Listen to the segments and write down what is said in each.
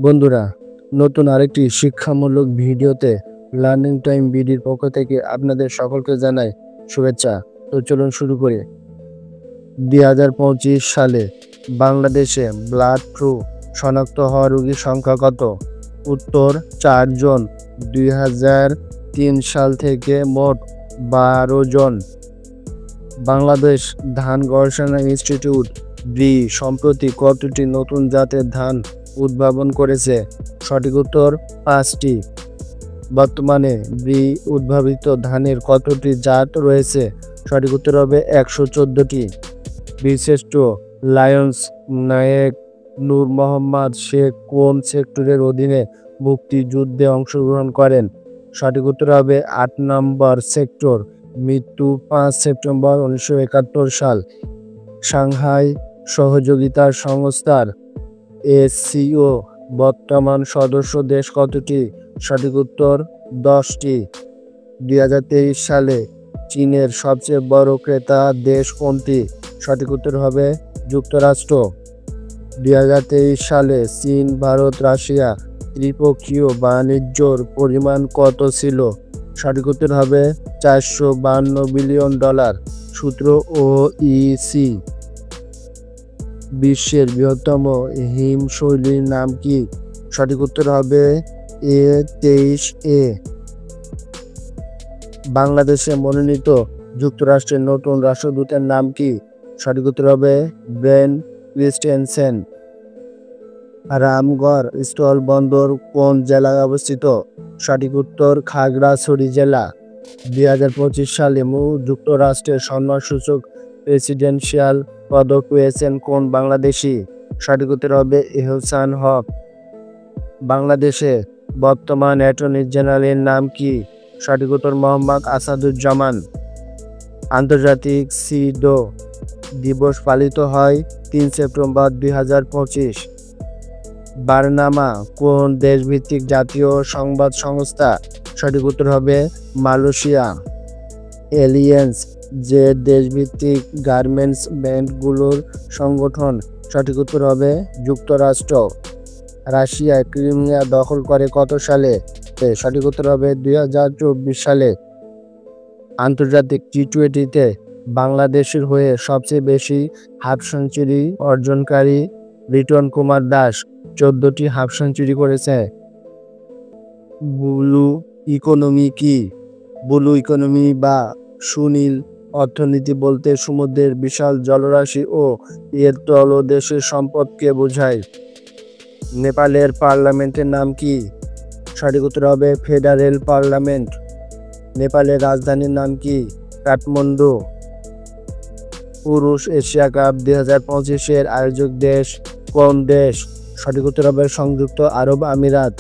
বন্ধুরা, নতুন আরেকটি শিক্ষামূলক ভিডিওতে লার্নিং টাইম বিডির পক্ষ থেকে আপনাদের সকলকে জানাই শুভেচ্ছা। তো চলুন শুরু করি। 2025 সালে বাংলাদেশে ব্লাড ফ্লু শনাক্ত হওয়া রোগীর সংখ্যা কত? উত্তর 4 জন। 2003 সাল থেকে মোট 12 জন। বাংলাদেশ ধান গবেষণা ইনস্টিটিউট বি সম্প্রতি কতটি নতুন জাতের ধান উদ্ভাবন করেছে? সঠিক উত্তর 5টি। বর্তমানে বি উদ্ভাবিত ধানের কতটি জাত রয়েছে? সঠিক উত্তর হবে 114টি। বীরশ্রেষ্ঠ লায়ন্স নায়েক নূর মোহাম্মদ শেখ কোন সেক্টরের অধীনে মুক্তিযুদ্ধে অংশগ্রহণ করেন? সঠিক উত্তর হবে 8 নম্বর সেক্টর। মৃত্যু 5 সেপ্টেম্বর 1971 সাল। সাংহাই সহযোগিতা সংস্থার এসসিও বর্তমান সদস্য দেশ কতটি? সঠিক উত্তর 10টি। 2023 সালে চীনের সবচেয়ে বড় ক্রেতা দেশ কোনটি? সঠিক উত্তর হবে যুক্তরাষ্ট্র। 2023 সালে চীন, ভারত, রাশিয়া ত্রিপক্ষীয় বাণিজ্যর পরিমাণ কত ছিল? সঠিক উত্তর হবে $452 বিলিয়ন। সূত্র ওইসি। বিশ্বের বৃহত্তম হিমশৈলীর নাম কি? সঠিক উত্তর হবে A23A। বাংলাদেশে মনোনীত যুক্তরাষ্ট্রের নতুন রাষ্ট্রদূতের নাম কি? সঠিক উত্তর হবে বেন ক্রিস্টেনসেন। রামগড় স্থলবন্দর কোন জেলায় অবস্থিত? সঠিক উত্তর খাগড়াছড়ি জেলা। 2025 সালে যুক্তরাষ্ট্রের সম্মানসূচক প্রেসিডেন্সিয়াল পদক পেয়েছেন কোন বাংলাদেশি? সঠিক উত্তর হবে এহসান হক। বাংলাদেশে বর্তমান অ্যাটর্নি জেনারেলের নাম কি? সঠিক উত্তর মোহাম্মদ আসাদুজ্জামান। আন্তর্জাতিক সিডো দিবস পালিত হয় 3 সেপ্টেম্বর 2025। বারনামা কোন দেশভিত্তিক জাতীয় সংবাদ সংস্থা? সঠিক উত্তর হবে মালয়েশিয়া। এলিয়েন্স যে দেশভিত্তিক গার্মেন্টস ব্র্যান্ডগুলোর সংগঠন? সঠিক উত্তর হবে যুক্তরাষ্ট্র। রাশিয়া ক্রিমিয়া দখল করে কত সালে? সঠিক উত্তর হবে 2024 সালে। আন্তর্জাতিক টি-20তে বাংলাদেশের হয়ে সবচেয়ে বেশি হাফ সেঞ্চুরি অর্জনকারী লিটন কুমার দাস 14টি হাফ সেঞ্চুরি করেছে। ব্লু ইকোনমি কি? ব্লু ইকোনমি বা সুনীল অর্থনীতি বলতে সমুদ্রের বিশাল জলরাশি ও এর তলদেশের সম্পদকে বোঝায়। নেপালের পার্লামেন্টের নাম কি? সঠিক উত্তর হবে ফেডারেল পার্লামেন্ট। নেপালের রাজধানীর নাম কি? কাঠমান্ডু। পুরুষ এশিয়া কাপ 2025-এর আয়োজক দেশ কোন দেশ? সঠিক উত্তর হবে সংযুক্ত আরব আমিরাত।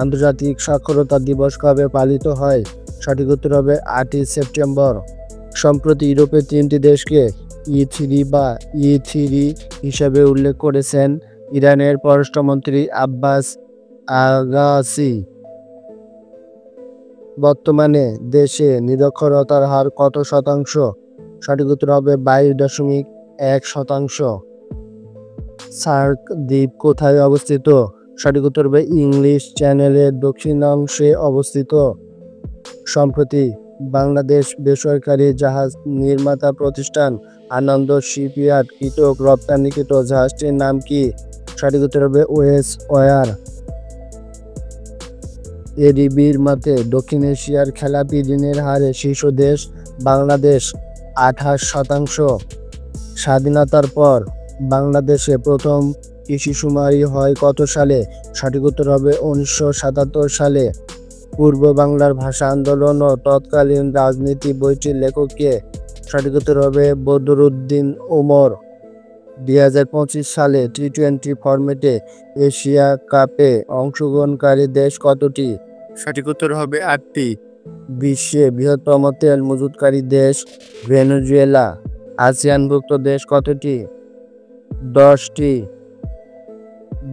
আন্তর্জাতিক সাক্ষরতা দিবস কবে পালিত হয়? সঠিক উত্তর হবে 8 সেপ্টেম্বর। সম্প্রতি ইউরোপের 3টি দেশকে E3 হিসাবে উল্লেখ করেছেন ইরানের পররাষ্ট্রমন্ত্রী আব্বাস আগাসি। বর্তমানে দেশে নিরক্ষরতার হার কত শতাংশ? সঠিক উত্তর হবে 22.1%। সার্ক দ্বীপ কোথায় অবস্থিত? সঠিক উত্তর হবে ইংলিশ চ্যানেলের দক্ষিণাংশে অবস্থিত। সম্প্রতি বাংলাদেশ বেসরকারি জাহাজ নির্মাতা প্রতিষ্ঠান আনন্দ শিপইয়ার্ড কৃতক রপ্তানিকৃত জাহাজটির নাম কি? সঠিক উত্তর হবে ওয়েস ওয়ার। এডিবির মতে দক্ষিণ এশিয়ার খেলাপি ঋণের হারে শীর্ষ দেশ বাংলাদেশ 28%। স্বাধীনতার পর বাংলাদেশে প্রথম কৃষিশুমারি হয় কত সালে? সঠিক উত্তর হবে 1977 সালে। পূর্ব বাংলার ভাষা আন্দোলন ও তৎকালীন রাজনীতি বইটির লেখক কে? সঠিক উত্তর হবে বদরুদ্দিন উমর। 2025 সালে টি-20 ফরম্যাটে এশিয়া কাপে অংশগ্রহণকারী দেশ কতটি? সঠিক উত্তর হবে 8টি। বিশ্বে বৃহত্তম তেল মজুতকারী দেশ ভেনেজুয়েলা। আসিয়ানভুক্ত দেশ কতটি? 10টি।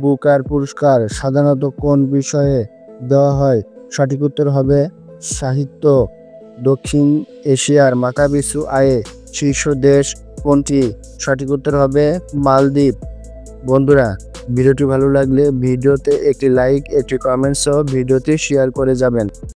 বুকার পুরস্কার সাধারণত কোন বিষয়ে দেওয়া হয়? সঠিক উত্তর হবে সাহিত্য। দক্ষিণ এশিয়ার মাথাপিছু আয়ে শীর্ষ দেশ কোনটি? সঠিক উত্তর হবে মালদ্বীপ। বন্ধুরা, ভিডিওটি ভালো লাগলে ভিডিওতে একটি লাইক, একটি কমেন্ট সহ ভিডিওটি শেয়ার করে যাবেন।